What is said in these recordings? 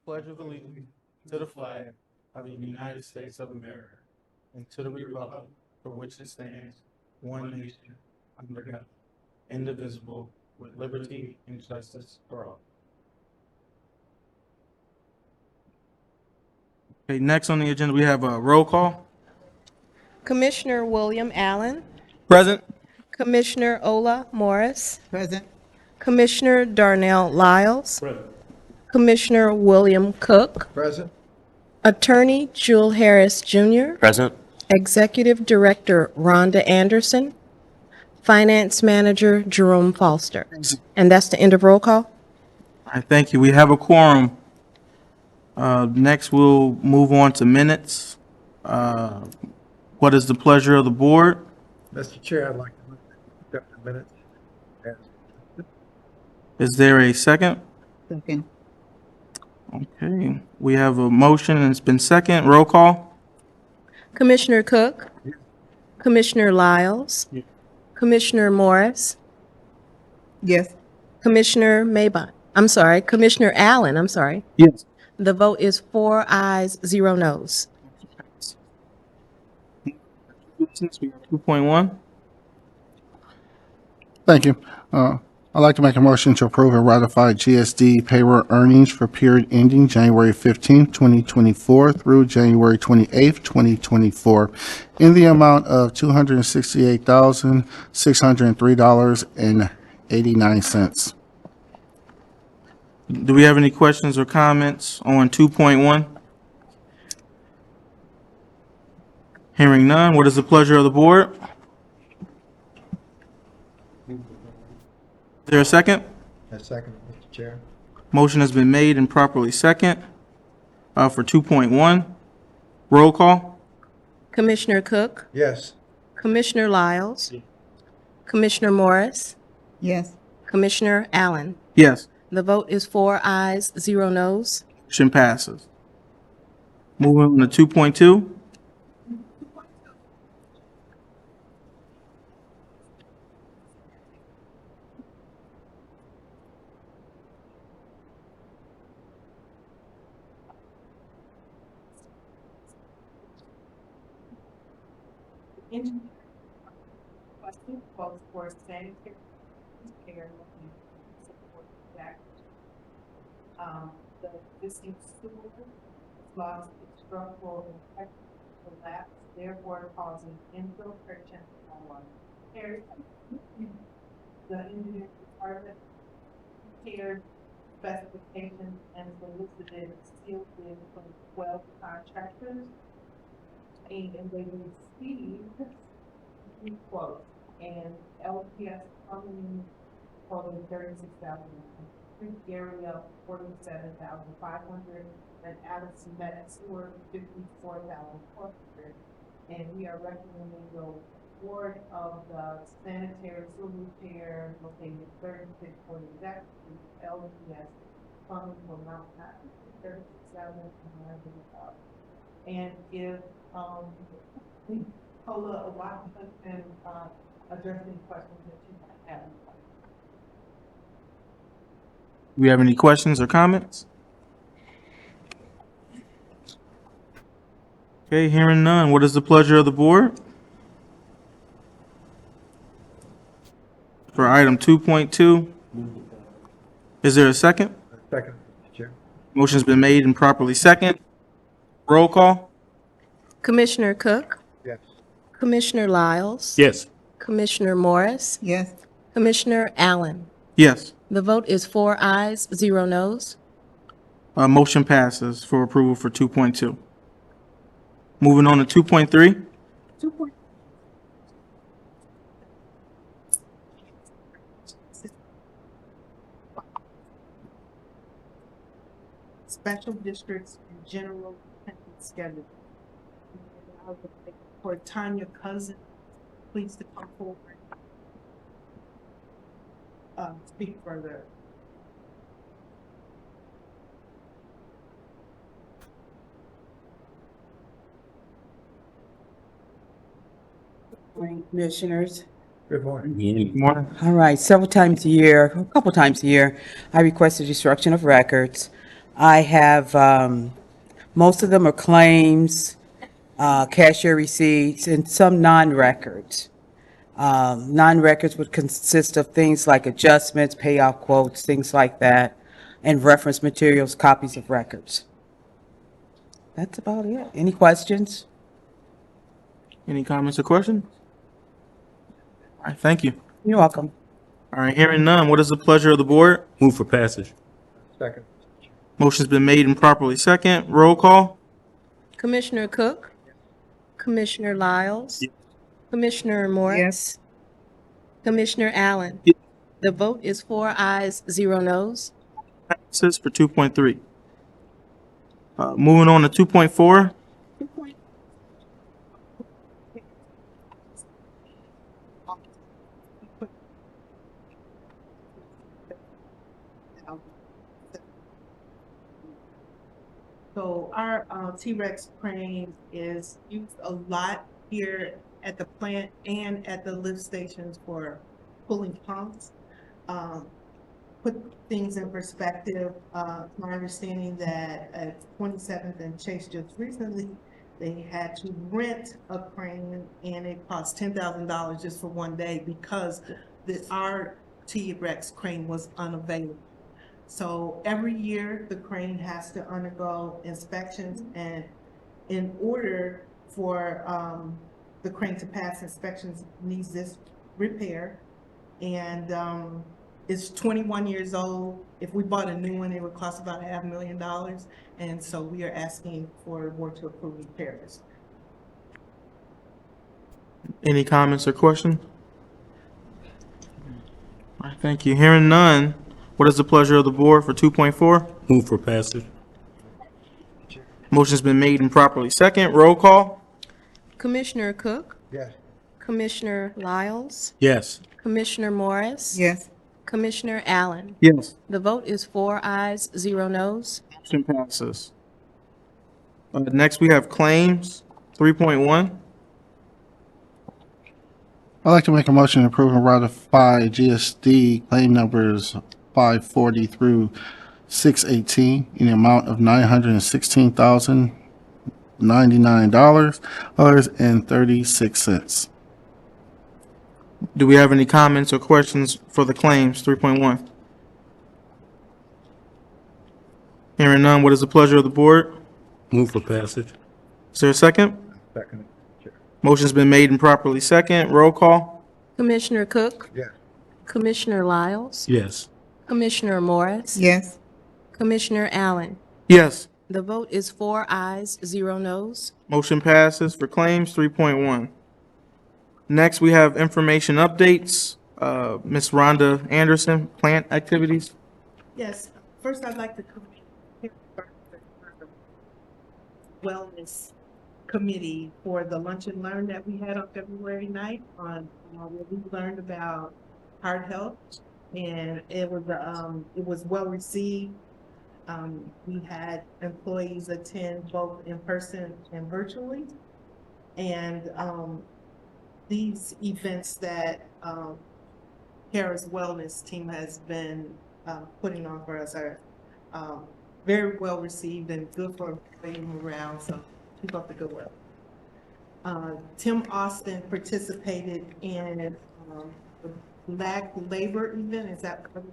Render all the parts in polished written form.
pledge of allegiance to the flag of the United States of America and to the republic for which it stands, one nation, under God, indivisible, with liberty and justice for all. Okay, next on the agenda, we have a roll call. Commissioner William Allen, Present. Commissioner Ola Morris, Present. Commissioner Darnell Lyles, Present. Commissioner William Cook, Present. Attorney Jewel Harris Jr., Present. Executive Director Rhonda Anderson, Finance Manager Jerome Foster. And that's the end of roll call. All right, thank you. We have a quorum. Next, we'll move on to minutes. What is the pleasure of the board? Mr. Chair, I'd like to move to accept the minutes. Is there a second? Second. Okay, we have a motion and it's been second. Roll call? Commissioner Cook, Yes. Commissioner Lyles, Yes. Commissioner Morris, Yes. Commissioner Commissioner Allen, I'm sorry. Yes. The vote is 4 ayes, 0 noes. Business, we have 2.1. Thank you. I'd like to make a motion to approve and ratify GSD payroll earnings for period ending January 15th, 2024 through January 28th, 2024 in the amount of $268,603.89. Do we have any questions or comments on 2.1? Hearing none, what is the pleasure of the board? Is there a second? A second, Mr. Chair. Motion has been made and properly second for 2.1. Roll call? Commissioner Cook, Yes. Commissioner Lyles, Commissioner Morris, Yes. Commissioner Allen. Yes. The vote is 4 ayes, 0 noes. Motion passes. Moving on to 2.2. Requesting quotes for sanitary care and support that. The existing sewer has lost its structural and technical collapse, therefore causing infiltration of water. Areas. The engineering department prepared specifications and solicited sealed bids from 12 contractors. And they received 3 quotes, and LPS coming totaling $36,000, area 47,500, and Addison Met Sewer 54,400. And we are recommending the award of the sanitary sewer repair located 3640 Jack Street, LPS coming from Mount Patton, $36,900. And if, Ola Washington can, address any questions that you might have. Do we have any questions or comments? Okay, hearing none, what is the pleasure of the board? For item 2.2, is there a second? Second, Mr. Chair. Motion's been made and properly second. Roll call? Commissioner Cook, Yes. Commissioner Lyles, Yes. Commissioner Morris, Yes. Commissioner Allen. Yes. The vote is 4 ayes, 0 noes. Motion passes for approval for 2.2. Moving on to 2.3. Special districts and general attendance schedule. I would like for Tanya Cousin, please to come forward. Speak further. Morning, Commissioners. Good morning. Good morning. All right, a couple times a year, I request the destruction of records. I have, most of them are claims, cashier receipts, and some non-records. Non-records would consist of things like adjustments, payoff quotes, things like that, and reference materials, copies of records. That's about it. Any questions? Any comments or questions? All right, thank you. You're welcome. All right, hearing none, what is the pleasure of the board? Move for passage. Second, Mr. Chair. Motion's been made and properly second. Roll call? Commissioner Cook, Commissioner Lyles, Commissioner Morris, Commissioner Allen. Yes. The vote is 4 ayes, 0 noes. Passes for 2.3. Moving on to 2.4. So our T-Rex crane is used a lot here at the plant and at the lift stations for pulling pumps. Put things in perspective, it's my understanding that at 27th and Chase just recently, they had to rent a crane and it cost $10,000 just for one day because our T-Rex crane was unavailable. So every year, the crane has to undergo inspections, and in order for the crane to pass inspections, needs this repair. And it's 21 years old. If we bought a new one, it would cost about $500,000. And so we are asking for the board to approve repairs. Any comments or questions? All right, thank you. Hearing none, what is the pleasure of the board for 2.4? Move for passage. Motion's been made and properly second. Roll call? Commissioner Cook, Yes. Commissioner Lyles, Yes. Commissioner Morris. Yes. Commissioner Allen. Yes. The vote is 4 ayes, 0 noes. Motion passes. Next, we have claims, 3.1. I'd like to make a motion to approve and ratify GSD claim numbers 540 through 618 in the amount of $916,099.36. Do we have any comments or questions for the claims, 3.1? Hearing none, what is the pleasure of the board? Move for passage. Is there a second? Second, Mr. Chair. Motion's been made and properly second. Roll call? Commissioner Cook, Yes. Commissioner Lyles, Yes. Commissioner Morris. Yes. Commissioner Allen. Yes. The vote is 4 ayes, 0 noes. Motion passes for claims 3.1. Next, we have information updates. Ms. Rhonda Anderson, plant activities. Yes, first I'd like to commend the Wellness Committee for the lunch and learn that we had on February 9th on where we learned about heart health, and it was well received. We had employees attend both in person and virtually, and these events that Kara's Wellness team has been putting on for us are very well received and good for employee morale, so keep up the good work. Tim Austin participated in the Black Labor event, is that correct?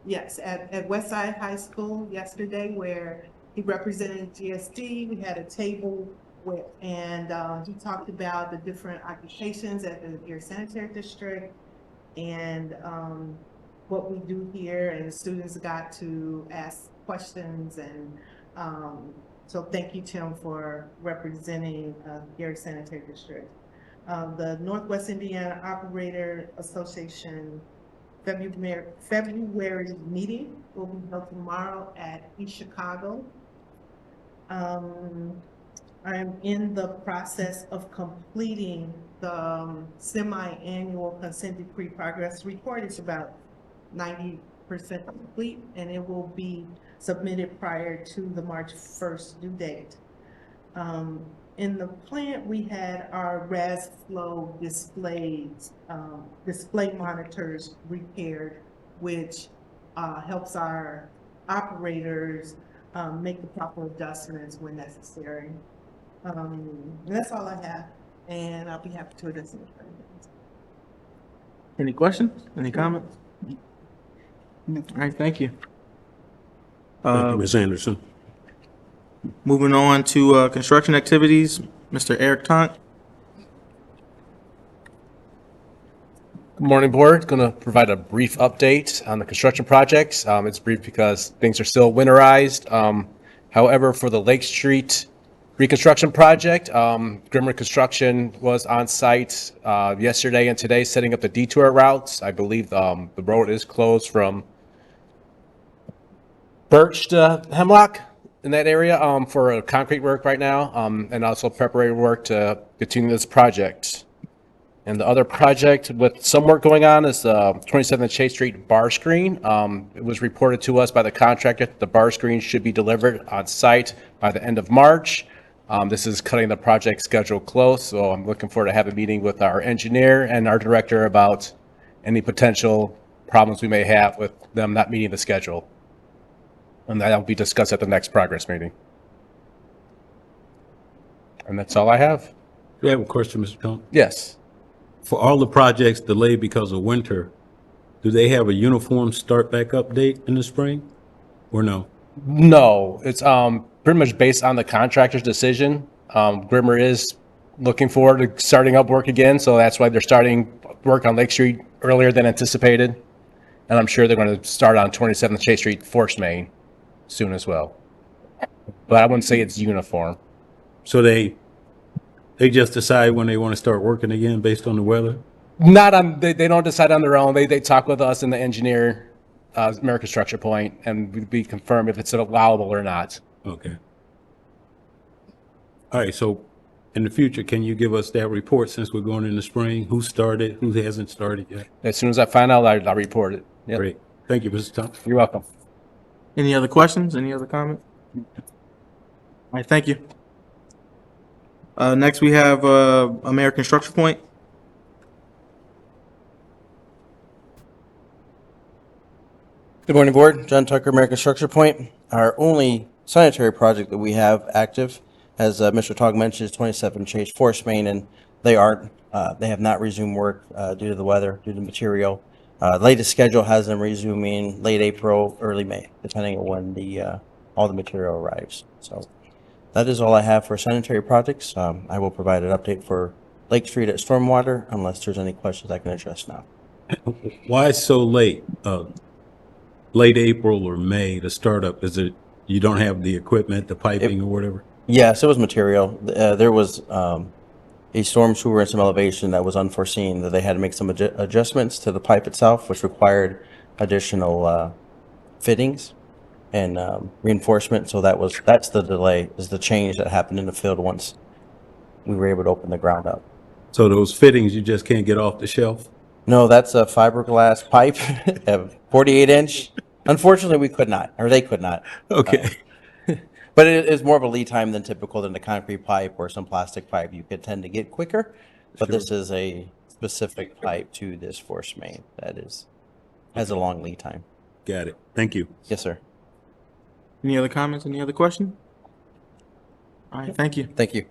Yes, at Westside High School yesterday, where he represented GSD. We had a table with, and he talked about the different occupations at the Erie Sanitary District and what we do here, and the students got to ask questions, and so thank you, Tim, for representing Erie Sanitary District. The Northwest Indiana Operator Association February meeting will be held tomorrow at East Chicago. I'm in the process of completing the semi-annual consent decree progress report. It's about 90% complete, and it will be submitted prior to the March 1st due date. In the plant, we had our RAS flow displays, display monitors repaired, which helps our operators make the proper adjustments when necessary. And that's all I have, and I'll be happy to address any questions. Any questions? Any comments? All right, thank you. Thank you, Ms. Anderson. Moving on to construction activities, Mr. Eric Tant. Good morning, Board. Going to provide a brief update on the construction projects. It's brief because things are still winterized. However, for the Lake Street reconstruction project, Grimmer Construction was on site yesterday and today setting up the detour routes. I believe the road is closed from Birch to Hemlock in that area for concrete work right now, and also preparatory work to continue this project. And the other project with some work going on is the 27th Chase Street bar screen. It was reported to us by the contractor that the bar screen should be delivered on site by the end of March. This is cutting the project schedule close, so I'm looking forward to having a meeting with our engineer and our director about any potential problems we may have with them not meeting the schedule. And that'll be discussed at the next progress meeting. And that's all I have. Do you have a question, Mr. Combs? Yes. For all the projects delayed because of winter, do they have a uniform start back up date in the spring or no? No, it's pretty much based on the contractor's decision. Grimmer is looking forward to starting up work again, so that's why they're starting work on Lake Street earlier than anticipated. And I'm sure they're going to start on 27th Chase Street Force Main soon as well. But I wouldn't say it's uniform. So they just decide when they want to start working again based on the weather? Not on, they don't decide on their own. They talk with us and the engineer, American Structure Point, and we confirm if it's allowable or not. Okay. All right, so in the future, can you give us that report since we're going in the spring? Who started, who hasn't started yet? As soon as I find out, I'll report it. Yep. Great. Thank you, Mr. Thompson. You're welcome. Any other questions? Any other comments? All right, thank you. Next, we have American Structure Point. Good morning, Board. John Tucker, American Structure Point. Our only sanitary project that we have active, as Mr. Togg mentioned, is 27 Chase Force Main, and they have not resumed work due to the weather, due to material. Latest schedule has them resuming late April, early May, depending on when all the material arrives. So that is all I have for sanitary projects. I will provide an update for Lake Street at Stormwater, unless there's any questions I can address now. Why so late? Late April or May to start up? Is it you don't have the equipment, the piping or whatever? Yes, it was material. There was a storm sewer and some elevation that was unforeseen, that they had to make some adjustments to the pipe itself, which required additional fittings and reinforcement. So that's the delay, is the change that happened in the field once we were able to open the ground up. So those fittings you just can't get off the shelf? No, that's a fiberglass pipe, 48-inch. Unfortunately, we could not, or they could not. Okay. But it is more of a lead time than typical than the concrete pipe or some plastic pipe. You could tend to get quicker, but this is a specific pipe to this force main that has a long lead time. Got it. Thank you. Yes, sir. Any other comments? Any other questions? All right, thank you. Thank you.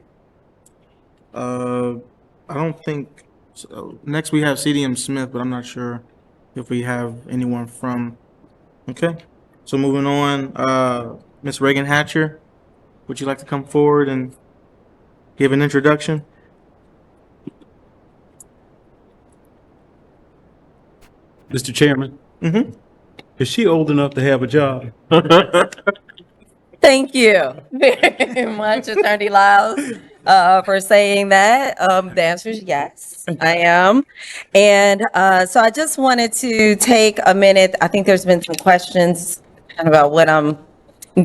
I don't think, so next we have CDM Smith, but I'm not sure if we have anyone from, okay. So moving on, Ms. Reagan Hatcher, would you like to come forward and give an introduction? Mr. Chairman, is she old enough to have a job? Thank you very much, Attorney Lyles, for saying that. The answer is yes, I am. And so I just wanted to take a minute. I think there's been some questions about what I'm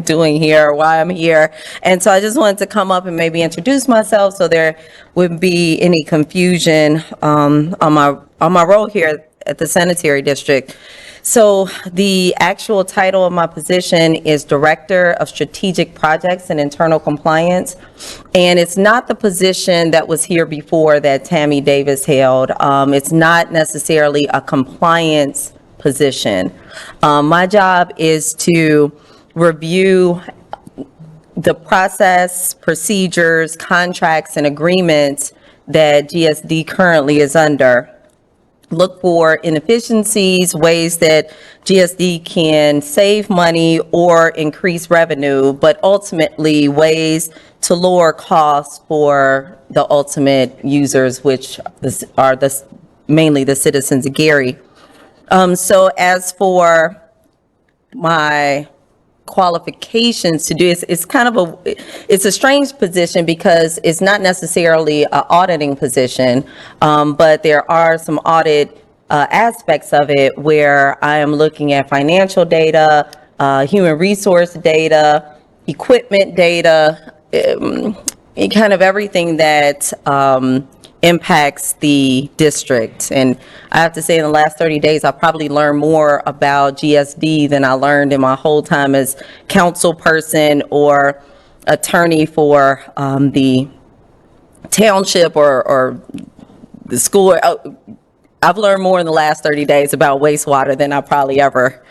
doing here, why I'm here. And so I just wanted to come up and maybe introduce myself so there wouldn't be any confusion on my role here at the Sanitary District. So the actual title of my position is Director of Strategic Projects and Internal Compliance. And it's not the position that was here before that Tammy Davis held. It's not necessarily a compliance position. My job is to review the process, procedures, contracts, and agreements that GSD currently is under. Look for inefficiencies, ways that GSD can save money or increase revenue, but ultimately ways to lower costs for the ultimate users, which are mainly the citizens of Gary. So as for my qualifications to do it's kind of it's a strange position because it's not necessarily an auditing position, but there are some audit aspects of it where I am looking at financial data, human resource data, equipment data, kind of everything that impacts the district. And I have to say, in the last 30 days, I probably learned more about GSD than I learned in my whole time as council person or attorney for the township or the school. I've learned more in the last 30 days about wastewater than I probably ever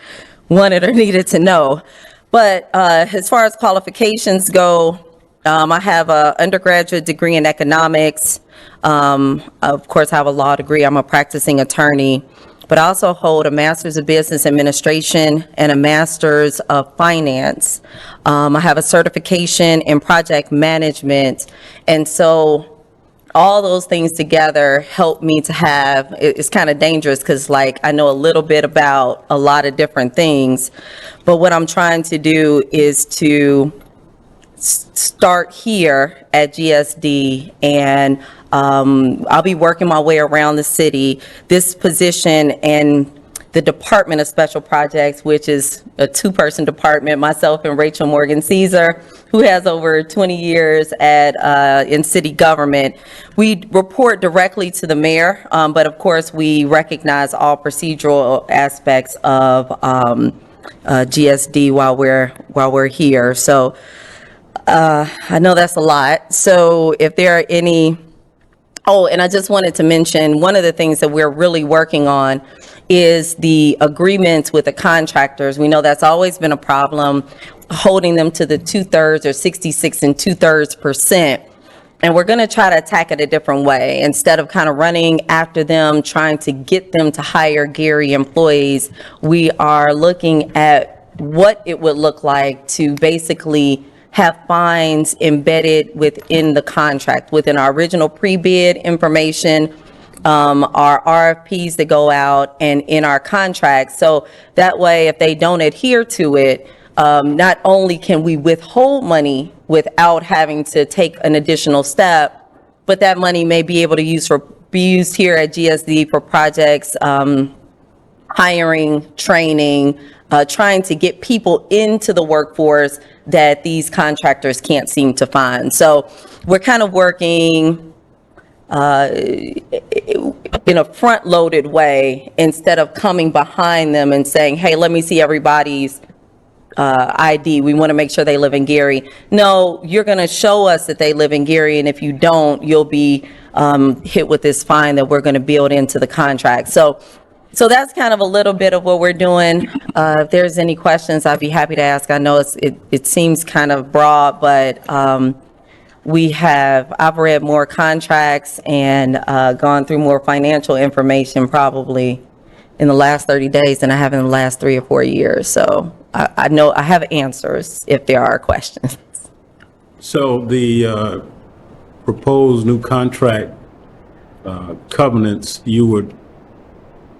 wanted or needed to know. But as far as qualifications go, I have an undergraduate degree in economics. Of course, I have a law degree. I'm a practicing attorney, but I also hold a master's of business administration and a master's of finance. I have a certification in project management. And so all those things together help me to have, it's kind of dangerous because like I know a little bit about a lot of different things, but what I'm trying to do is to start here at GSD, and I'll be working my way around the city. This position and the Department of Special Projects, which is a two-person department, myself and Rachel Morgan Caesar, who has over 20 years in city government. We report directly to the mayor, but of course we recognize all procedural aspects of GSD while we're here. So I know that's a lot. So if there are any, and I just wanted to mention, one of the things that we're really working on is the agreements with the contractors. We know that's always been a problem, holding them to the 2/3 or 66 2/3%. And we're going to try to attack it a different way. Instead of kind of running after them, trying to get them to hire Gary employees, we are looking at what it would look like to basically have fines embedded within the contract, within our original pre-bid information, our RFPs that go out, and in our contracts. So that way, if they don't adhere to it, not only can we withhold money without having to take an additional step, but that money may be able to be used here at GSD for projects, hiring, training, trying to get people into the workforce that these contractors can't seem to find. So we're kind of working in a front-loaded way instead of coming behind them and saying, hey, let me see everybody's ID. We want to make sure they live in Gary. No, you're going to show us that they live in Gary, and if you don't, you'll be hit with this fine that we're going to build into the contract. So that's kind of a little bit of what we're doing. If there's any questions, I'd be happy to ask. I know it seems kind of broad, but I've read more contracts and gone through more financial information probably in the last 30 days than I have in the last 3 or 4 years. So I know I have answers if there are questions. So the proposed new contract covenants, you would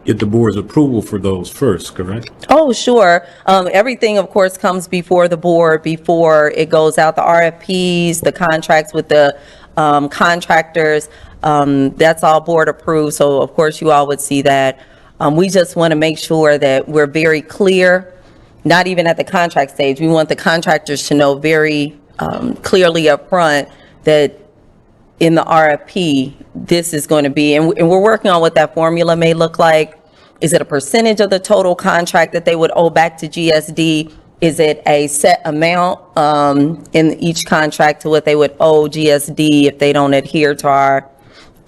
get the board's approval for those first, correct? Oh, sure. Everything, of course, comes before the board, before it goes out, the RFPs, the contracts with the contractors. That's all board approved. So of course you all would see that. We just want to make sure that we're very clear, not even at the contract stage. We want the contractors to know very clearly up front that in the RFP, this is going to be, and we're working on what that formula may look like. Is it a percentage of the total contract that they would owe back to GSD? Is it a set amount in each contract to what they would owe GSD if they don't adhere to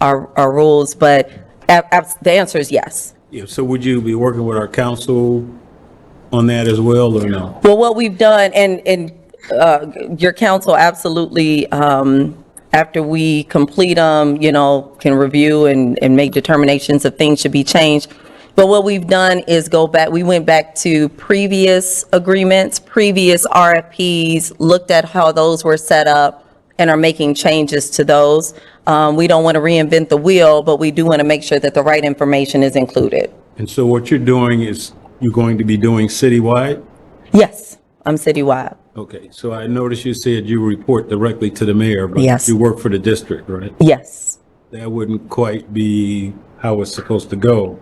our rules? But the answer is yes. Yeah, so would you be working with our council on that as well, or no? Well, what we've done, and your council absolutely, after we complete them, can review and make determinations if things should be changed. But what we've done is we went back to previous agreements, previous RFPs, looked at how those were set up, and are making changes to those. We don't want to reinvent the wheel, but we do want to make sure that the right information is included. And so what you're doing is you're going to be doing citywide? Yes, I'm citywide. Okay, so I noticed you said you report directly to the mayor, but Yes. you work for the district, right? Yes. That wouldn't quite be how it's supposed to go.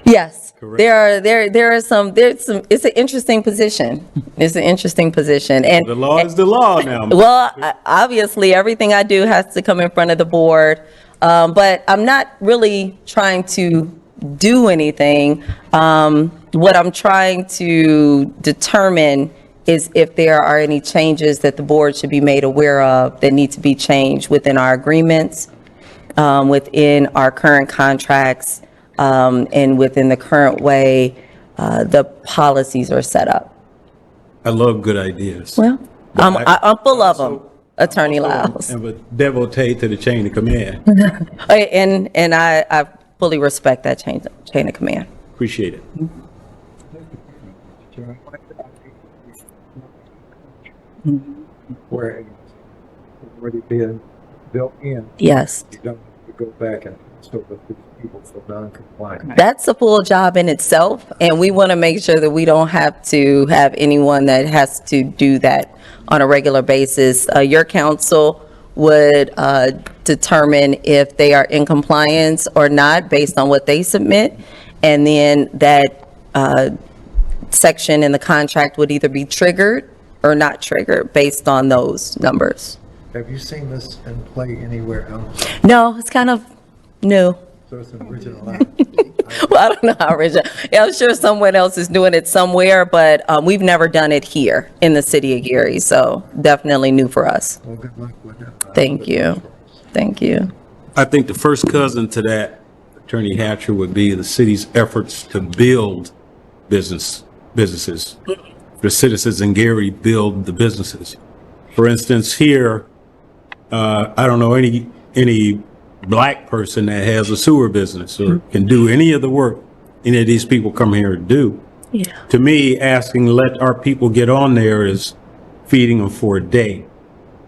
Yes, Correct. there's some, it's an interesting position. It's an interesting position. And The law is the law now. well, obviously, everything I do has to come in front of the board. But I'm not really trying to do anything. What I'm trying to determine is if there are any changes that the board should be made aware of that need to be changed within our agreements, within our current contracts, and within the current way the policies are set up. I love good ideas. Well, I'm full of them, Also- Attorney Lyles. I'm a devotee to the chain of command. And I fully respect that chain of command. Appreciate it. Where it's already been built in, Yes. you don't have to go back and sort of these people for non-compliant. That's a full job in itself, and we want to make sure that we don't have to have anyone that has to do that on a regular basis. Your council would determine if they are in compliance or not based on what they submit, and then that section in the contract would either be triggered or not triggered based on those numbers. Have you seen this in play anywhere else? No, it's kind of new. So it's an original act. Well, I don't know how original. Yeah, I'm sure someone else is doing it somewhere, but we've never done it here in the city of Gary, so definitely new for us. Well, good luck with it. Thank you. Thank you. I think the first cousin to that, Attorney Hatcher, would be the city's efforts to build businesses. The citizens in Gary build the businesses. For instance, here, I don't know any black person that has a sewer business or can do any of the work any of these people come here to do. Yeah. To me, asking let our people get on there is feeding them for a day.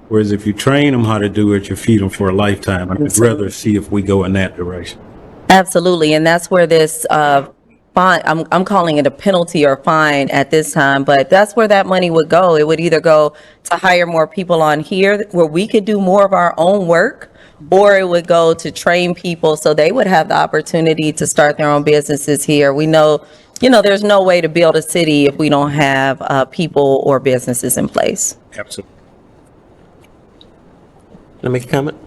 Whereas if you train them how to do it, you feed them for a lifetime. I'd rather see if we go in that direction. Absolutely, and that's where this fine, I'm calling it a penalty or fine at this time, but that's where that money would go. It would either go to hire more people on here where we could do more of our own work, or it would go to train people so they would have the opportunity to start their own businesses here. We know, there's no way to build a city if we don't have people or businesses in place. Absolutely. Can I make a comment?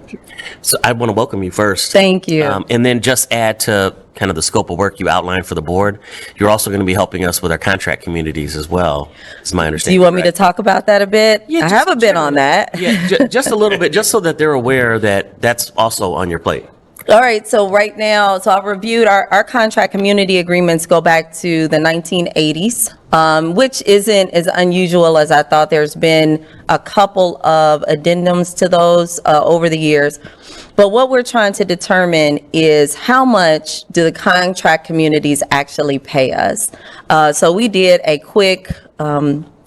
So I want to welcome you first. Thank you. And then just add to kind of the scope of work you outlined for the board. You're also going to be helping us with our contract communities as well, is my Do understanding. you want me to correct? talk about that a bit? Yeah, I just have a bit on that. Yeah, just a little bit, just so that they're aware that that's also on your plate. All right, so right now, I've reviewed our contract community agreements go back to the 1980s, which isn't as unusual as I thought. There's been a couple of addendums to those over the years. But what we're trying to determine is how much do the contract communities actually pay us? So we did a quick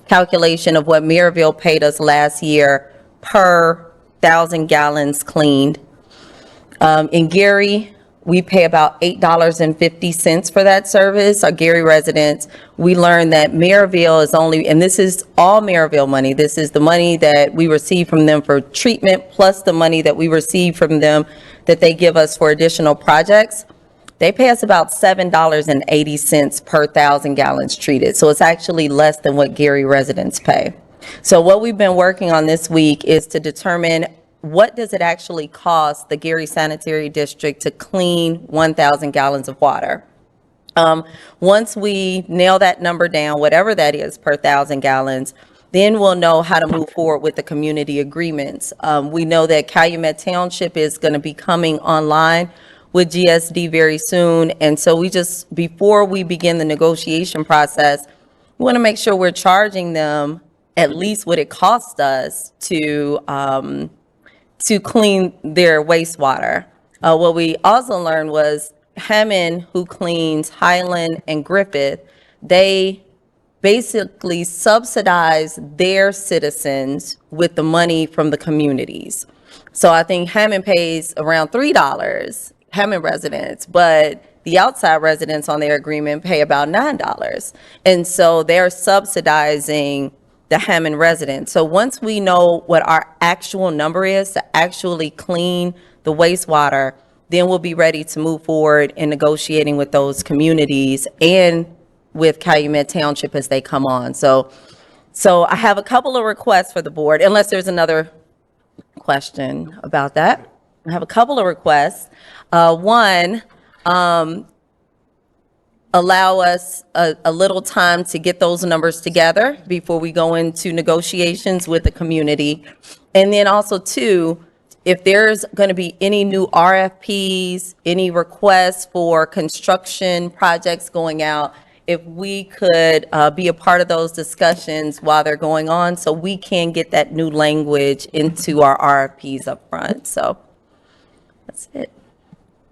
calculation of what Maryville paid us last year per 1,000 gallons cleaned. In Gary, we pay about $8.50 for that service. Our Gary residents, we learned that Maryville is only, and this is all Maryville money. This is the money that we receive from them for treatment, plus the money that we receive from them that they give us for additional projects. They pay us about $7.80 per 1,000 gallons treated. So it's actually less than what Gary residents pay. So what we've been working on this week is to determine what does it actually cost the Gary Sanitary District to clean 1,000 gallons of water? Once we nail that number down, whatever that is per 1,000 gallons, then we'll know how to move forward with the community agreements. We know that Calumet Township is going to be coming online with GSD very soon. And so we just, before we begin the negotiation process, we want to make sure we're charging them at least what it costs us to clean their wastewater. What we also learned was Hammond, who cleans Highland and Griffith, they basically subsidize their citizens with the money from the communities. So I think Hammond pays around $3, Hammond residents, but the outside residents on their agreement pay about $9. And so they're subsidizing the Hammond residents. So once we know what our actual number is to actually clean the wastewater, then we'll be ready to move forward in negotiating with those communities and with Calumet Township as they come on. So I have a couple of requests for the board, unless there's another question about that. I have a couple of requests. One, allow us a little time to get those numbers together before we go into negotiations with the community. And then also two, if there's going to be any new RFPs, any requests for construction projects going out, if we could be a part of those discussions while they're going on, so we can get that new language into our RFPs up front. So that's it.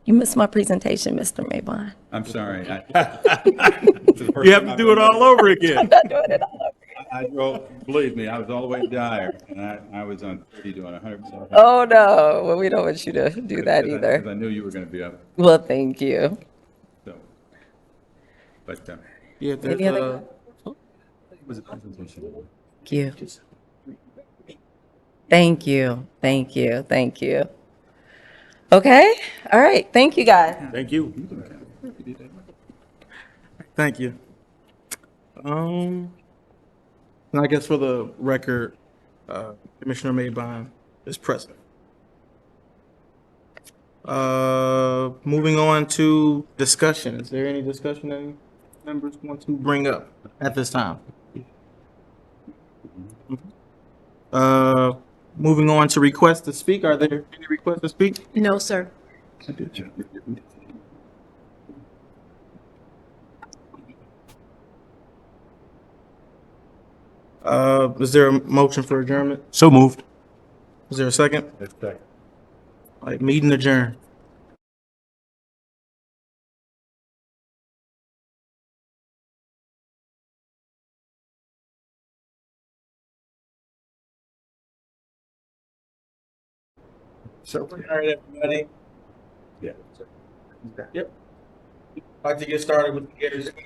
You missed my presentation, Mr. Maybon. I'm sorry. You have to do it all over again. I drove, believe me, I was all the way to Dyer, and I was on 30 doing 100%. Oh, no, well, we don't want you to do that either. Because I knew you were going to be up, Well, thank you. so. But, Yeah, there's Any other- a, it was a presentation. Thank you. Thank you, thank you, thank you. Okay, all right, thank you, guys. Thank you. thank you. And I guess for the record, Commissioner Maybon is present. Moving on to discussion. Is there any discussion any members want to bring up at this time? Moving on to request to speak. Are there any requests to speak? No, sir. Is there a motion for adjournment? So moved. Is there a second? All right, meeting adjourned. So, all right, everybody. Yeah. Yep. Like to get started with the Gators meeting.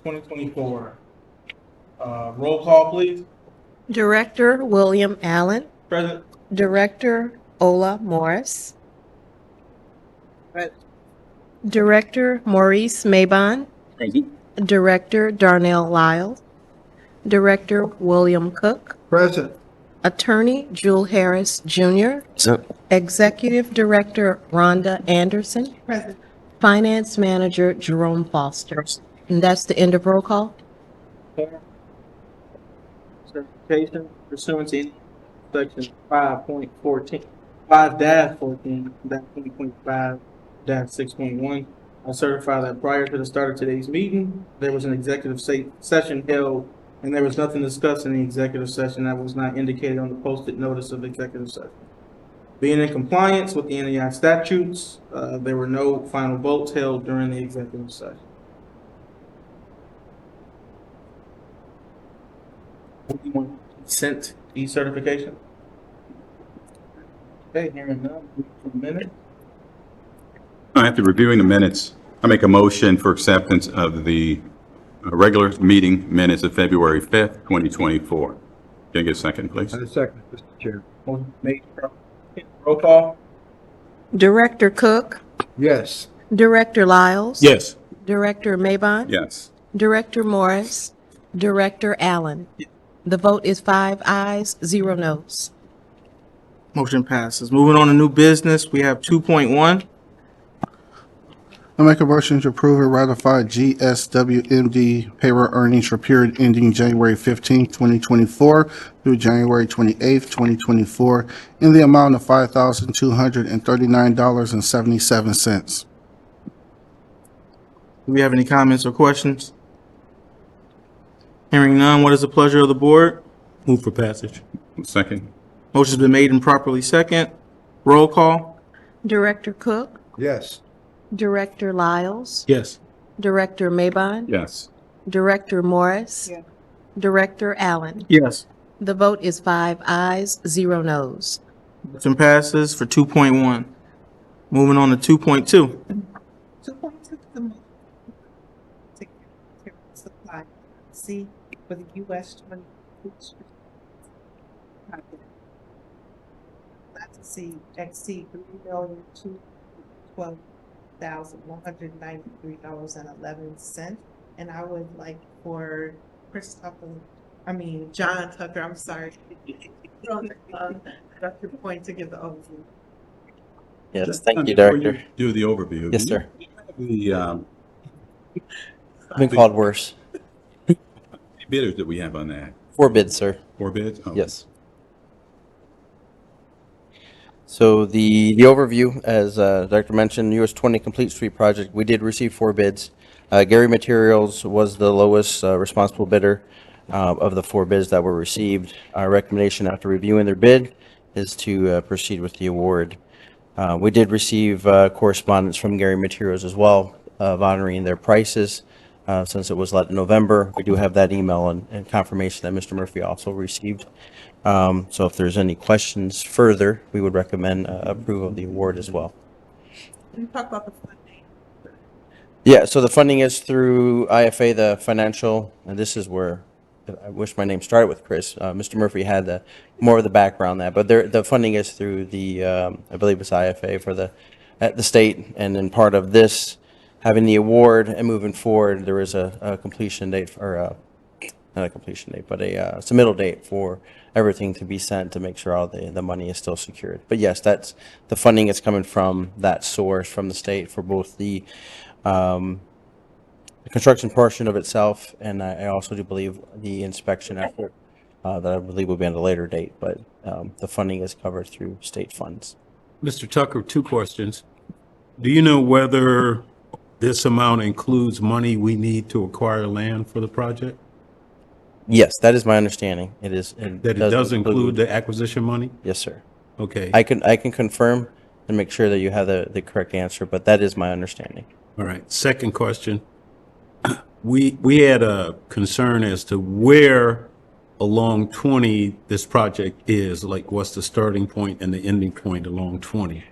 2024. Roll call, please. Director William Allen, Present. Director Ola Morris, Director Maurice Maybon, Director Darnell Lyles, Director William Cook, Present. Attorney Jewel Harris Jr., So, Executive Director Rhonda Anderson, Present. Finance Manager Jerome Foster. And that's the end of roll call. Certification pursuant to section 5.14, 5-14-2025-6.1. I certify that prior to the start of today's meeting, there was an executive session held, and there was nothing discussed in the executive session that was not indicated on the posted notice of executive session. Being in compliance with the NEI statutes, there were no final votes held during the executive session. Anyone consent e-certification? Okay, hearing none, move to the minute. After reviewing the minutes, I make a motion for acceptance of the regular meeting minutes of February 5th, 2024. Can I get a second, please? And a second, Mr. Chair. Motion made, roll call. Director Cook, Yes. Director Lyles. Yes. Director Maybon. Yes. Director Morris, Director Allen. The vote is 5 ayes, 0 noes. Motion passes. Moving on to new business, we have 2.1. I make a motion to approve and ratify GSWMD payroll earnings for period ending January 15th, 2024 through January 28th, 2024 in the amount of $5,239.77. Do we have any comments or questions? Hearing none, what is the pleasure of the board? Move for passage. Second. Motion's been made and properly second. Roll call. Director Cook, Yes. Director Lyles, Yes. Director Maybon, Yes. Director Morris, Yeah. Director Director Allen. Yes. The vote is 5 ayes, 0 noes. Motion passes for 2.1. Moving on to 2.2. 2.2, the motion to supply C for the US 20 food street project. Not to exceed $3,212,193.11. And I would like for John Tucker, I'm sorry. Dr. Point to give the overview. Yes, thank you, Before Director. Do the overview. Yes, do you sir. have The I've been called worse. bidders that we have on that, 4 bids, sir. 4 bids? Oh. Yes. So the overview, as Director mentioned, US 20 Complete Street Project, we did receive 4 bids. Gary Materials was the lowest responsible bidder of the 4 bids that were received. Our recommendation after reviewing their bid is to proceed with the award. We did receive correspondence from Gary Materials as well, honoring their prices. Since it was let in November, we do have that email and confirmation that Mr. Murphy also received. So if there's any questions further, we would recommend approval of the award as well. Can you talk about the funding? Yeah, so the funding is through IFA, the financial, and this is where I wish my name started with Chris. Mr. Murphy had more of the background on that, but the funding is through the, I believe it's IFA for at the state, and then part of this, having the award and moving forward, there is a completion date, or not a completion date, but a submittal date for everything to be sent to make sure all the money is still secured. But yes, that's, the funding is coming from that source, from the state, for both the construction portion of itself, and I also do believe the inspection effort that I believe will be on a later date, but the funding is covered through state funds. Mr. Tucker, 2 questions. Do you know whether this amount includes money we need to acquire land for the project? Yes, that is my understanding. It is. That it does include the acquisition money? Yes, sir. Okay. I can confirm and make sure that you have the correct answer, but that is my understanding. All right. Second question. We had a concern as to where along 20 this project is, like what's the starting point and the ending point along 20?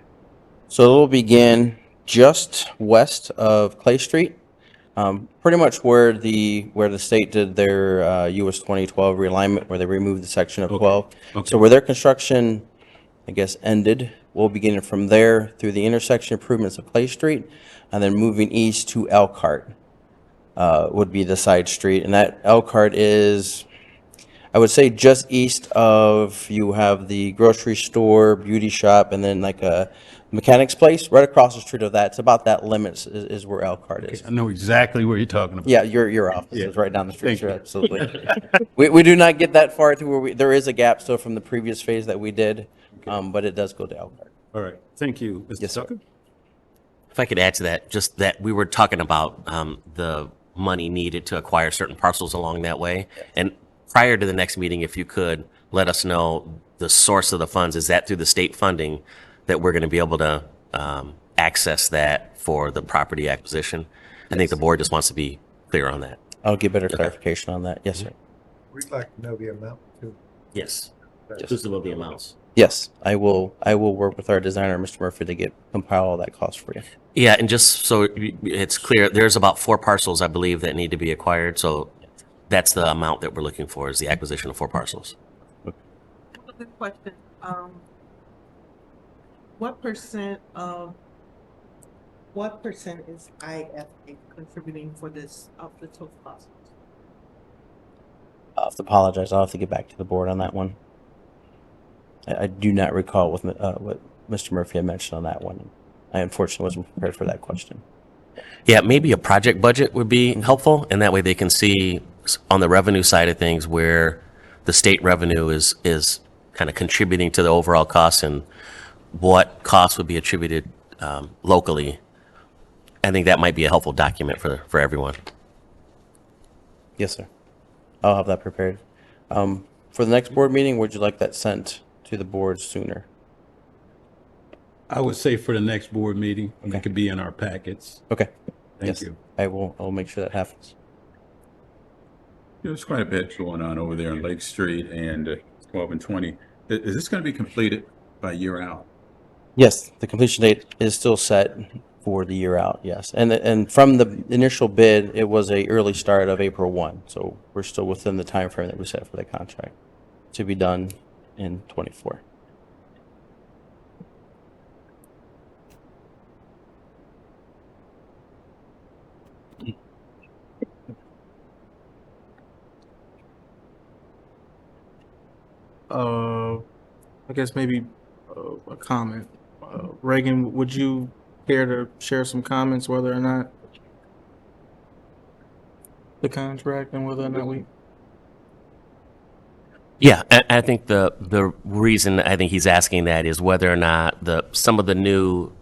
So it will begin just west of Clay Street, pretty much where the state did their US 2012 realignment, where they removed the section of 12. Okay. So where their construction, I guess, ended, we'll begin from there through the intersection improvements of Clay Street, and then moving east to Elkhart would be the side street. And that Elkhart is, I would say, just east of, you have the grocery store, beauty shop, and then like a mechanic's place, right across the street of that. It's about that limits is where Elkhart is. I know exactly where you're talking about. Yeah, your office Yeah. is right down the street, Thank sure, you. absolutely. We do not get that far to where there is a gap still from the previous phase that we did, but it does go to Elkhart. All right. Thank you, Mr. Yes, sir. Tucker. If I could add to that, just that we were talking about the money needed to acquire certain parcels along that way. And prior to the next meeting, if you could let us know the source of the funds, is that through the state funding that we're going to be able to access that for the property acquisition? I think the board just wants to be clear on that. I'll get better clarification on that. Yes, sir. We'd like to know the amount too. Yes. Just about the amounts. Yes, I will work with our designer, Mr. Murphy, to compile all that cost for you. Yeah, and just so it's clear, there's about 4 parcels, I believe, that need to be acquired. So that's the amount that we're looking for, is the acquisition of 4 parcels. Good question. What percent is IFA contributing for this of the total cost? I'll have to apologize. I'll have to get back to the board on that one. I do not recall what Mr. Murphy had mentioned on that one. I unfortunately wasn't prepared for that question. Yeah, maybe a project budget would be helpful, and that way they can see on the revenue side of things where the state revenue is kind of contributing to the overall costs and what costs would be attributed locally. I think that might be a helpful document for everyone. Yes, sir. I'll have that prepared. For the next board meeting, would you like that sent to the board sooner? I would say for the next board meeting, it could be in our packets. Okay. Thank Yes, you. I'll make sure that happens. There's quite a bit going on over there on Lake Street and 12 and 20. Is this going to be completed by year out? Yes, the completion date is still set for the year out, yes. And from the initial bid, it was a early start of April 1. So we're still within the time frame that we set for the contract to be done in 24. I guess maybe a comment. Reagan, would you care to share some comments whether or not the contract and whether or not we? Yeah, I think the reason I think he's asking that is whether or not some of the new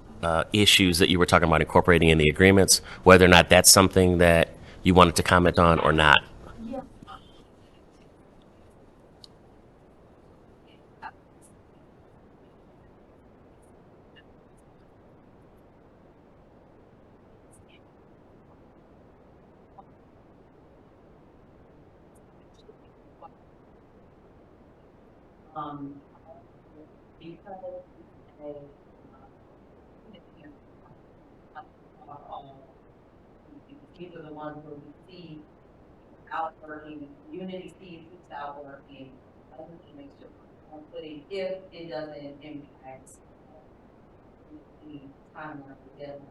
issues that you were talking about incorporating in the agreements, whether or not that's something that you wanted to comment on or not. These are the ones where we see outworking, Unity sees it's outworking, I need to make sure I'm putting, if it doesn't impact the timeline for deadline.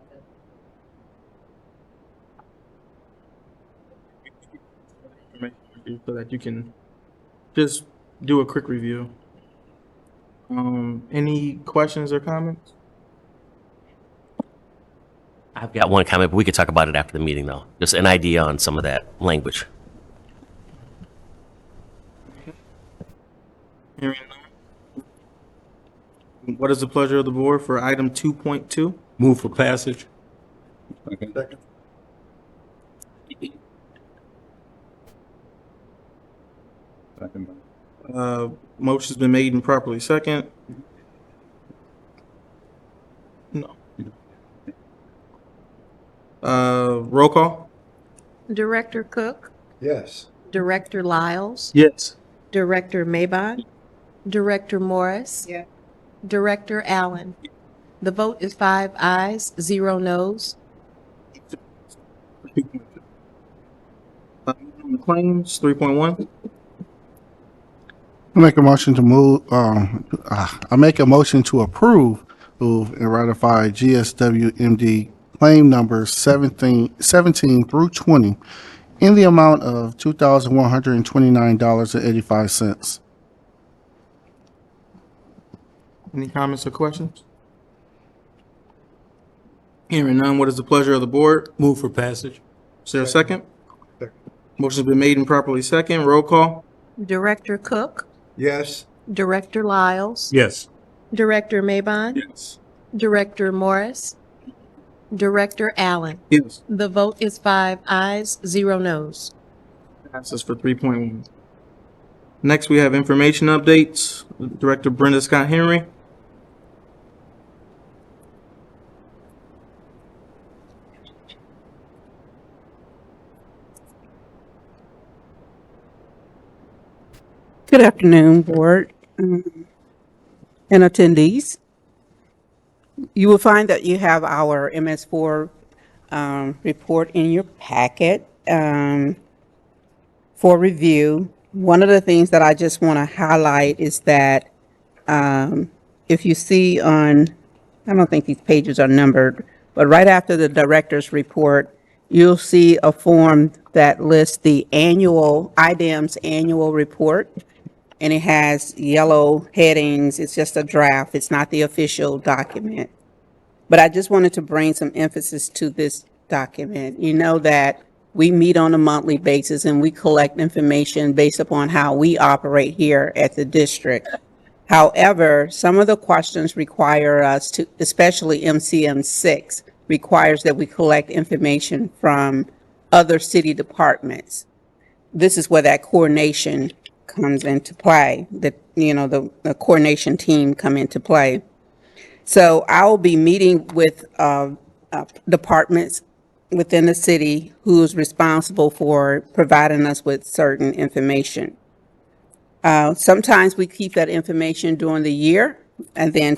So that you can just do a quick review. Any questions or comments? I've got one comment, but we could talk about it after the meeting, though. Just an idea on some of that language. Hearing none. What is the pleasure of the board for item 2.2? Move for passage. Second. Motion's been made and properly second. No. Roll call? Director Cook, Yes. Director Lyles, Yes. Director Maybon, Director Morris. Yeah. Director Allen. The vote is 5 ayes, 0 noes. Claims 3.1. I make a motion to move, I make a motion to approve and ratify GSWMD claim numbers 17 through 20 in the amount of $2,129.85. Any comments or questions? Hearing none, what is the pleasure of the board? Move for passage. Is there a second? Second. Motion's been made and properly second. Roll call? Director Cook, Yes. Director Lyles, Yes. Director Maybon, Yes. Director Morris, Director Allen. Yes. The vote is 5 ayes, 0 noes. Passes for 3.1. Next, we have information updates. Director Brenda Scott Henry. Good afternoon, board and attendees. You will find that you have our MS4 report in your packet for review. One of the things that I just want to highlight is that if you see on, I don't think these pages are numbered, but right after the director's report, you'll see a form that lists the annual, IDEM's annual report. And it has yellow headings. It's just a draft. It's not the official document. But I just wanted to bring some emphasis to this document. You know that we meet on a monthly basis and we collect information based upon how we operate here at the district. However, some of the questions require us to, especially MCM 6, requires that we collect information from other city departments. This is where that coordination comes into play, that, you know, the coordination team come into play. So I will be meeting with departments within the city who is responsible for providing us with certain information. Sometimes we keep that information during the year, and then,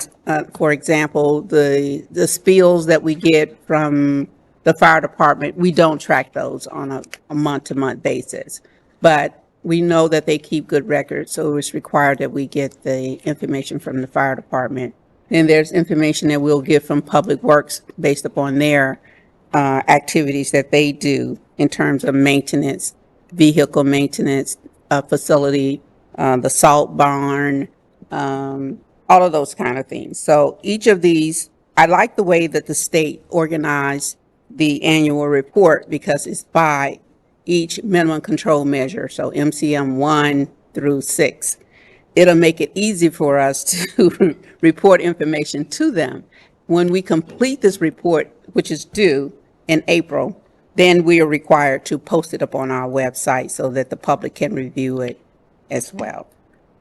for example, the spills that we get from the fire department, we don't track those on a month-to-month basis. But we know that they keep good records, so it's required that we get the information from the fire department. And there's information that we'll get from Public Works based upon their activities that they do in terms of maintenance, vehicle maintenance, facility, the salt barn, all of those kind of things. So each of these, I like the way that the state organized the annual report because it's by each minimum control measure, so MCM 1 through 6. It'll make it easy for us to report information to them. When we complete this report, which is due in April, then we are required to post it up on our website so that the public can review it as well.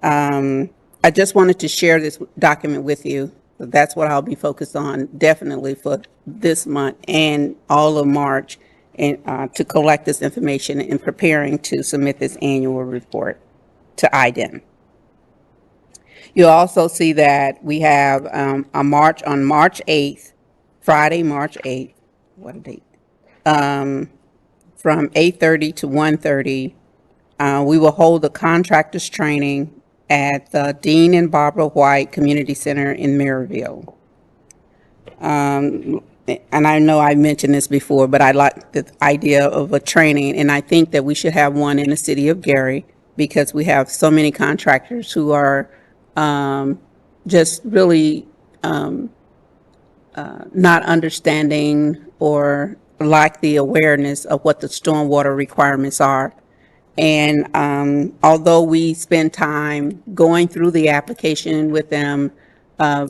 I just wanted to share this document with you. That's what I'll be focused on definitely for this month and all of March, and to collect this information and preparing to submit this annual report to IDEM. You'll also see that we have on March 8th, Friday, March 8th, what a date, from 8:30 to 1:30, we will hold the contractors training at the Dean and Barbara White Community Center in Maryville. And I know I mentioned this before, but I like the idea of a training, and I think that we should have one in the city of Gary because we have so many contractors who are just really not understanding or lack the awareness of what the stormwater requirements are. And although we spend time going through the application with them,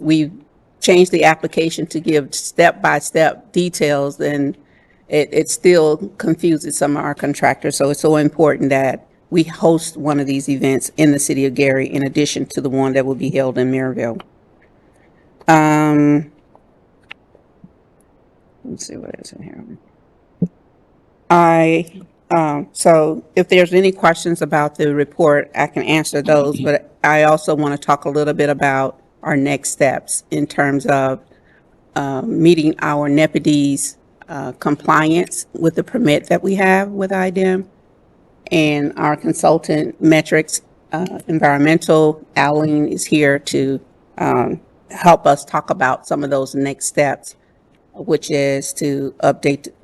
we changed the application to give step-by-step details, and it still confuses some of our contractors. So it's so important that we host one of these events in the city of Gary in addition to the one that will be held in Maryville. Let's see what is in here. So if there's any questions about the report, I can answer those, but I also want to talk a little bit about our next steps in terms of meeting our NEPID's compliance with the permit that we have with IDEM, and our consultant metrics environmental. Aline is here to help us talk about some of those next steps, which is to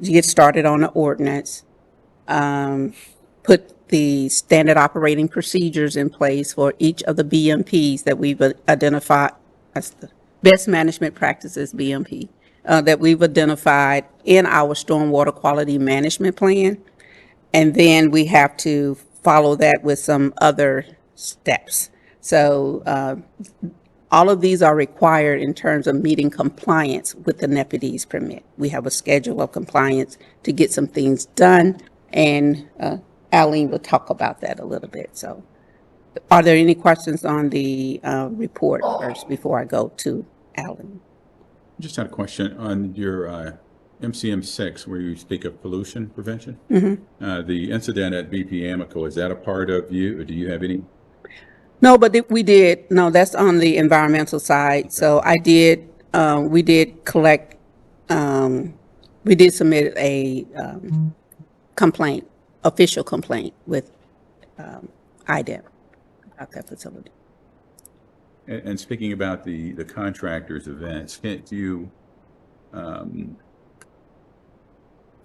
get started on the ordinance, put the standard operating procedures in place for each of the BMPs that we've identified as the best management practices BMP that we've identified in our stormwater quality management plan. And then we have to follow that with some other steps. So all of these are required in terms of meeting compliance with the NEPID's permit. We have a schedule of compliance to get some things done, and Aline will talk about that a little bit. So are there any questions on the report first before I go to Aline? Just had a question on your MCM 6, where you speak of pollution prevention. Mm-hmm. The incident at BP Amico, is that a part of you, or do you have any? No, but we did. No, that's on the environmental side. So I did, we did collect, we did submit a complaint, official complaint with IDEM about that facility. And speaking about the contractors' events, can't you,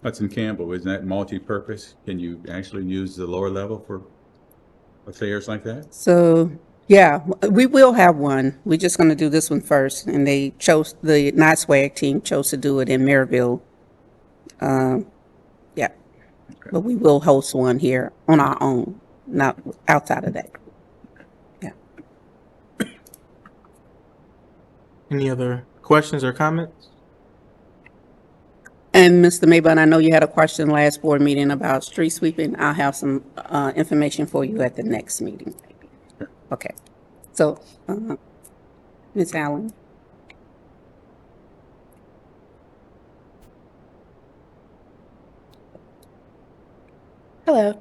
Hudson Campbell, isn't that multi-purpose? Can you actually use the lower level for affairs like that? So, yeah, we will have one. We're just going to do this one first. And they chose, the NISWAG team chose to do it in Maryville Yeah, but we will host one here on our own, not outside of that. Yeah. Any other questions or comments? And Mr. Maybun, I know you had a question last board meeting about street sweeping. I'll have some information for you at the next meeting. Okay, so, Ms. Allen. Hello.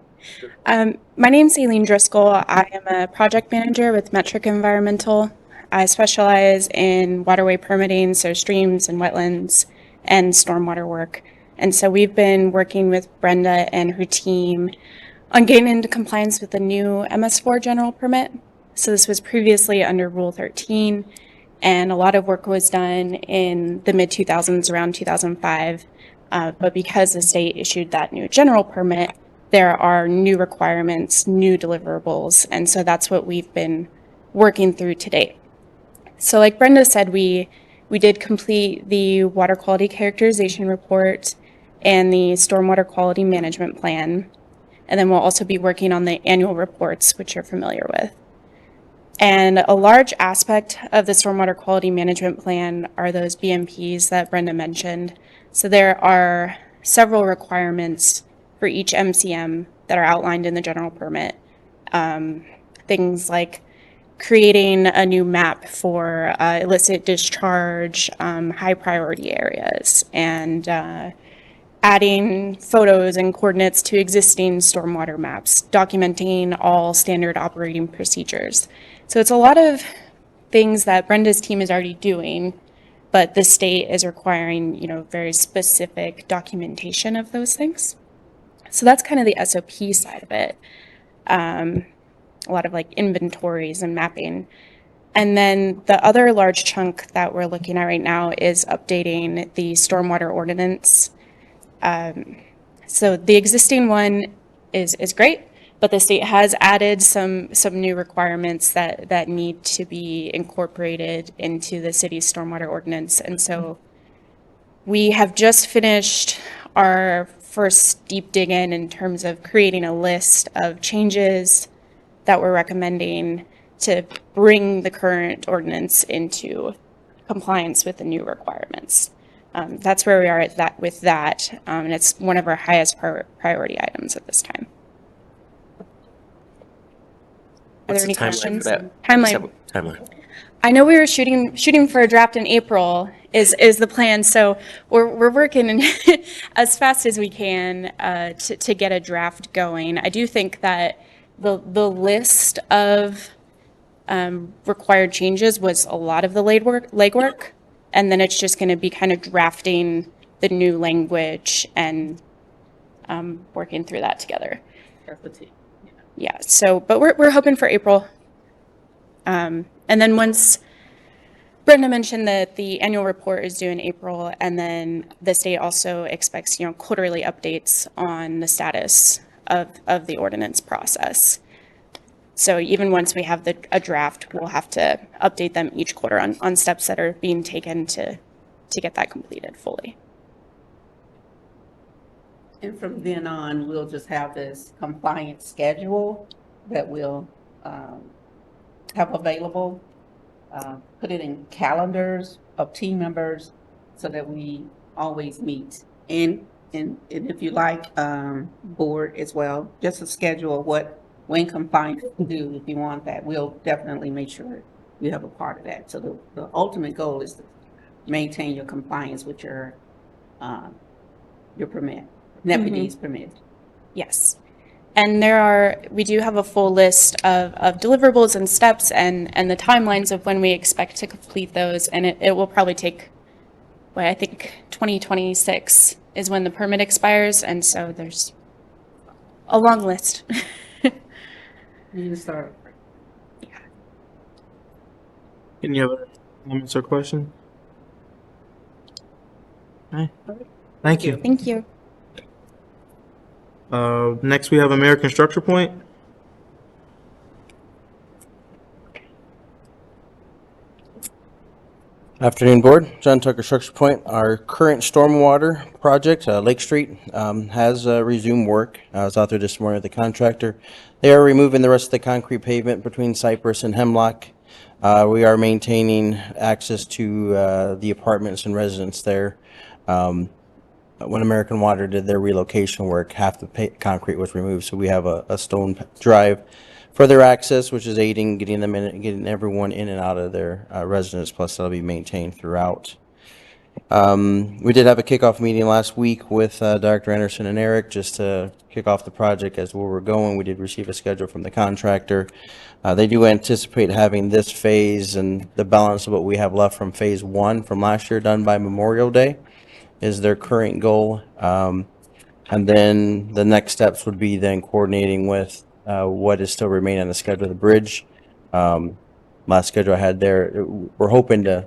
My name's Aileen Driscoll. I am a project manager with Metric Environmental. I specialize in waterway permitting, so streams and wetlands and stormwater work. And so we've been working with Brenda and her team on getting into compliance with the new MS4 general permit. So this was previously under Rule 13, and a lot of work was done in the mid 2000s, around 2005. But because the state issued that new general permit, there are new requirements, new deliverables, and so that's what we've been working through to date. So like Brenda said, we did complete the water quality characterization report and the stormwater quality management plan, and then we'll also be working on the annual reports, which you're familiar with. And a large aspect of the stormwater quality management plan are those BMPs that Brenda mentioned. So there are several requirements for each MCM that are outlined in the general permit. Things like creating a new map for illicit discharge, high priority areas, and adding photos and coordinates to existing stormwater maps, documenting all standard operating procedures. So it's a lot of things that Brenda's team is already doing, but the state is requiring, very specific documentation of those things. So that's kind of the SOP side of it. A lot of like inventories and mapping. And then the other large chunk that we're looking at right now is updating the stormwater ordinance. So the existing one is great, but the state has added some new requirements that need to be incorporated into the city's stormwater ordinance. And so we have just finished our first deep dig in terms of creating a list of changes that we're recommending to bring the current ordinance into compliance with the new requirements. That's where we are with that, and it's one of our highest priority items at this time. Are there any questions? Timeline. I know we were shooting for a draft in April is the plan, so we're working as fast as we can to get a draft going. I do think that the list of required changes was a lot of the legwork, and then it's just going to be kind of drafting the new language and working through that together. Yeah. So, but we're hoping for April. And then once Brenda mentioned that the annual report is due in April, and then the state also expects, quarterly updates on the status of the ordinance process. So even once we have a draft, we'll have to update them each quarter on steps that are being taken to get that completed fully. And from then on, we'll just have this compliance schedule that we'll have available. Put it in calendars of team members so that we always meet. And if you like, board as well, just a schedule of when compliance to do, if you want that, we'll definitely make sure you have a part of that. So the ultimate goal is to maintain your compliance with your permit, deputy's permit. Yes. And we do have a full list of deliverables and steps and the timelines of when we expect to complete those. And it will probably take, I think 2026 is when the permit expires. And so there's a long list. You start. Yeah. Any other comments or questions? Okay. Thank you. Thank you. Next, we have American Structure Point. Afternoon, Board. John Tucker, Structure Point. Our current stormwater project, Lake Street, has resumed work. I was out there this morning with the contractor. They are removing the rest of the concrete pavement between Cypress and Hemlock. We are maintaining access to the apartments and residents there. When American Water did their relocation work, half the concrete was removed, so we have a stone drive for their access, which is aiding getting them in, getting everyone in and out of their residence. Plus, that'll be maintained throughout. We did have a kickoff meeting last week with Dr. Anderson and Eric just to kick off the project as where we're going. We did receive a schedule from the contractor. They do anticipate having this phase and the balance of what we have left from phase 1 from last year done by Memorial Day is their current goal. And then the next steps would be then coordinating with what is still remaining on the schedule of the bridge. Last schedule I had there, we're hoping to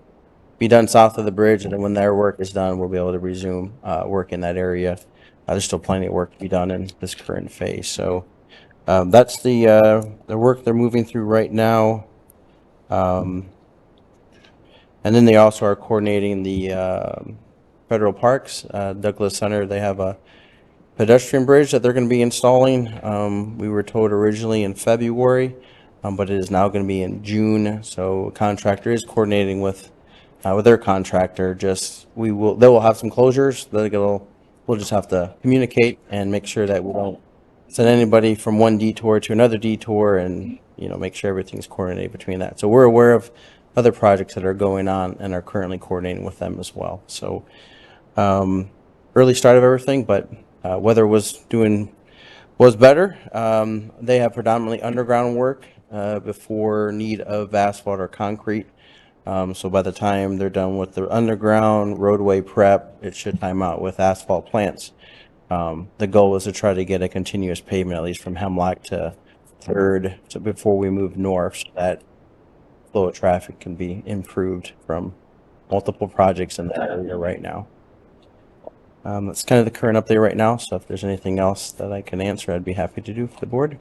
be done south of the bridge, and then when their work is done, we'll be able to resume work in that area. There's still plenty of work to be done in this current phase. So that's the work they're moving through right now. And then they also are coordinating the federal parks, Douglas Center. They have a pedestrian bridge that they're going to be installing. We were told originally in February, but it is now going to be in June. So contractor is coordinating with their contractor. They will have some closures. We'll just have to communicate and make sure that we don't send anybody from one detour to another detour, and make sure everything's coordinated between that. So we're aware of other projects that are going on and are currently coordinating with them as well. So early start of everything, but weather was better. They have predominantly underground work before need of asphalt or concrete. So by the time they're done with the underground roadway prep, it should time out with asphalt plants. The goal is to try to get a continuous pavement, at least from Hemlock to 3rd, so before we move north, so that flow of traffic can be improved from multiple projects in that area right now. That's kind of the current update right now. So if there's anything else that I can answer, I'd be happy to do for the board.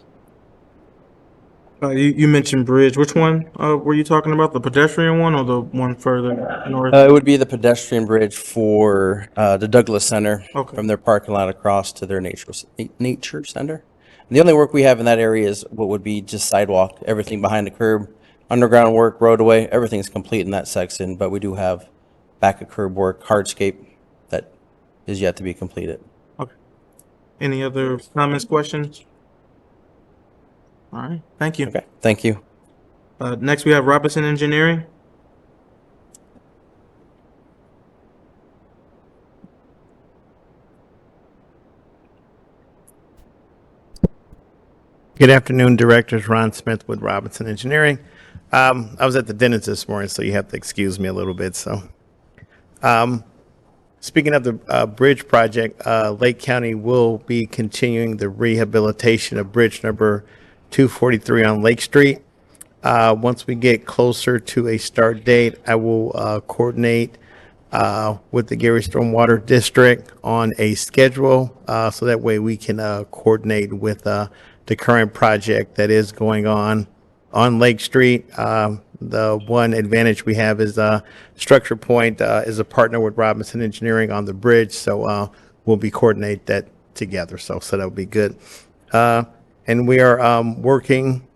You mentioned bridge. Which one were you talking about? The pedestrian one or the one further north? It would be the pedestrian bridge for the Douglas Center, Okay. from their parking lot across to their nature center. And the only work we have in that area is what would be just sidewalk, everything behind the curb, underground work, roadway, everything's complete in that section, but we do have back of curb work, hardscape that is yet to be completed. Okay. Any other comments, questions? All right. Thank you. Okay, thank you. Next, we have Robinson Engineering. Good afternoon, Directors. Ron Smith with Robinson Engineering. I was at the dentist this morning, so you have to excuse me a little bit. So, speaking of the bridge project, Lake County will be continuing the rehabilitation of bridge number 243 on Lake Street. Once we get closer to a start date, I will coordinate with the Gary Stormwater District on a schedule, so that way we can coordinate with the current project that is going on Lake Street. The one advantage we have is Structure Point is a partner with Robinson Engineering on the bridge, so we'll be coordinate that together. So that'll be good. And we are working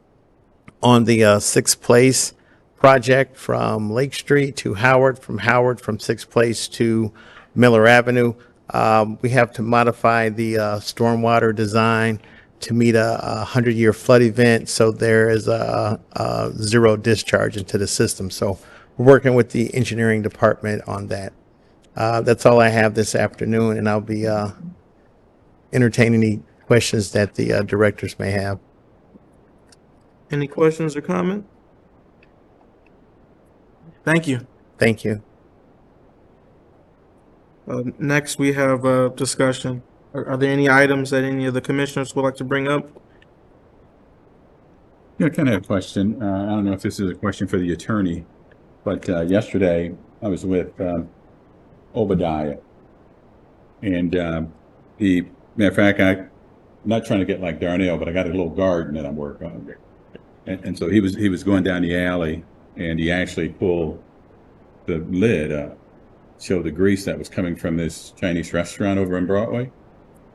on the Sixth Place project from Lake Street to Howard, from Sixth Place to Miller Avenue. We have to modify the stormwater design to meet a 100-year flood event, so there is a zero discharge into the system. So we're working with the engineering department on that. That's all I have this afternoon, and I'll be entertaining any questions that the directors may have. Any questions or comment? Thank you. Thank you. Next, we have discussion. Are there any items that any of the commissioners would like to bring up? Yeah, I kind of have a question. I don't know if this is a question for the attorney, but yesterday I was with Obadiah, and matter of fact, I'm not trying to get like Darnell, but I got a little garden that I'm working on, and so he was going down the alley, and he actually pulled the lid up showed the grease that was coming from this Chinese restaurant over on Broadway.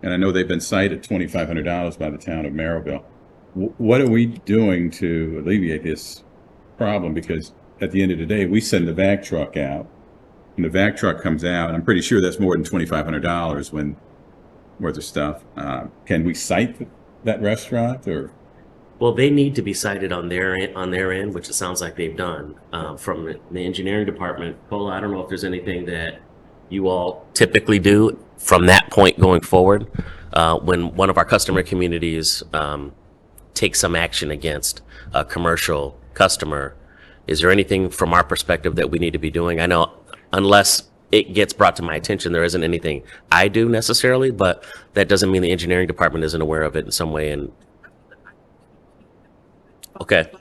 And I know they've been cited $2,500 by the town of Marrowville. What are we doing to alleviate this problem? Because at the end of the day, we send the vac truck out, and the vac truck comes out, and I'm pretty sure that's more than $2,500 when worth of stuff. Can we cite that restaurant, or? Well, they need to be cited on their end, which it sounds like they've done. From the engineering department, Paula, I don't know if there's anything that you all typically do from that point going forward. When one of our customer communities takes some action against a commercial customer, is there anything from our perspective that we need to be doing? I know unless it gets brought to my attention, there isn't anything I do necessarily, but that doesn't mean the engineering department isn't aware of it in some way. And okay.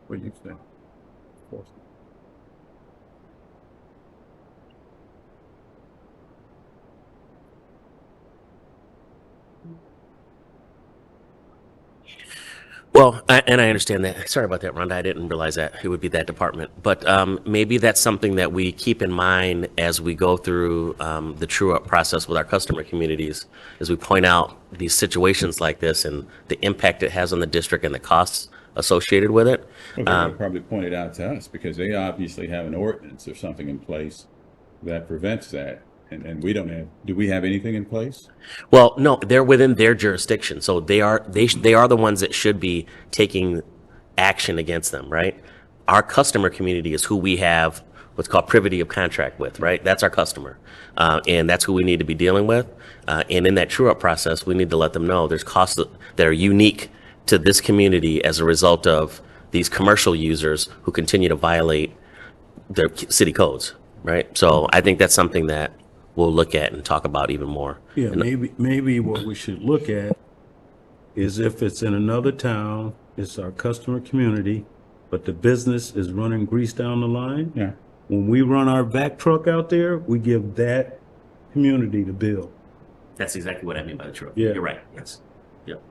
What do you say? Well, and I understand that. Sorry about that, Rhonda. I didn't realize that it would be that department. But maybe that's something that we keep in mind as we go through the true-up process with our customer communities, as we point out these situations like this and the impact it has on the district and the costs associated with it. Well, they're gonna probably point it out to us because they obviously have an ordinance or something in place that prevents that. And we don't have, do we have anything in place? Well, no, they're within their jurisdiction, so they are the ones that should be taking action against them, right? Our customer community is who we have what's called privity of contract with, right? That's our customer, and that's who we need to be dealing with. And in that true-up process, we need to let them know there's costs that are unique to this community as a result of these commercial users who continue to violate their city codes, right? So I think that's something that we'll look at and talk about even more. Yeah, maybe what we should look at is if it's in another town, it's our customer community, but the business is running grease down the line. Yeah. When we run our vac truck out there, we give that community the bill. That's exactly what I mean by the true-up. Yeah. You're right, yes. Yep.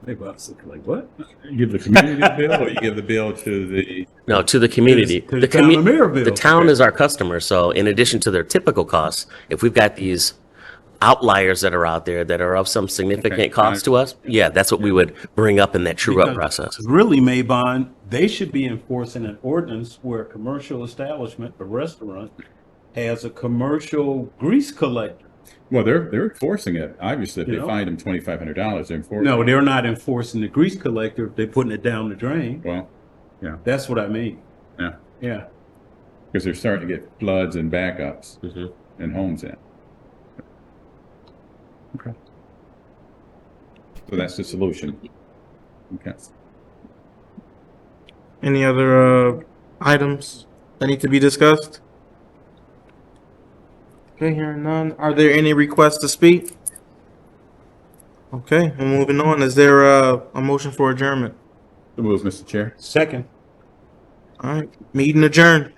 Maybe I was thinking like, what? You give the community the bill, or you give the bill to the? No, to the community. To the town of Maryville. The town is our customer, so in addition to their typical costs, if we've got these outliers that are out there that are of some significant Okay. cost to us, yeah, that's what we would bring up in that true-up process. Really, Maybon, they should be enforcing an ordinance where a commercial establishment, a restaurant, has a commercial grease collector. Well, they're enforcing it. Obviously, if You they know? fined them $2,500, they're enforcing. No, it. they're not enforcing the grease collector. They're putting it down the drain. Well, yeah, That's what I mean. yeah, Yeah. because they're starting to get floods and backups Mhm. and homes in. Okay. So that's the solution. Okay. Any other items that need to be discussed? Okay, hearing none. Are there any requests to speak? Okay, we're moving on. Is there a motion for adjournment? The rules, Mr. Chair. Second. All right, meeting adjourned.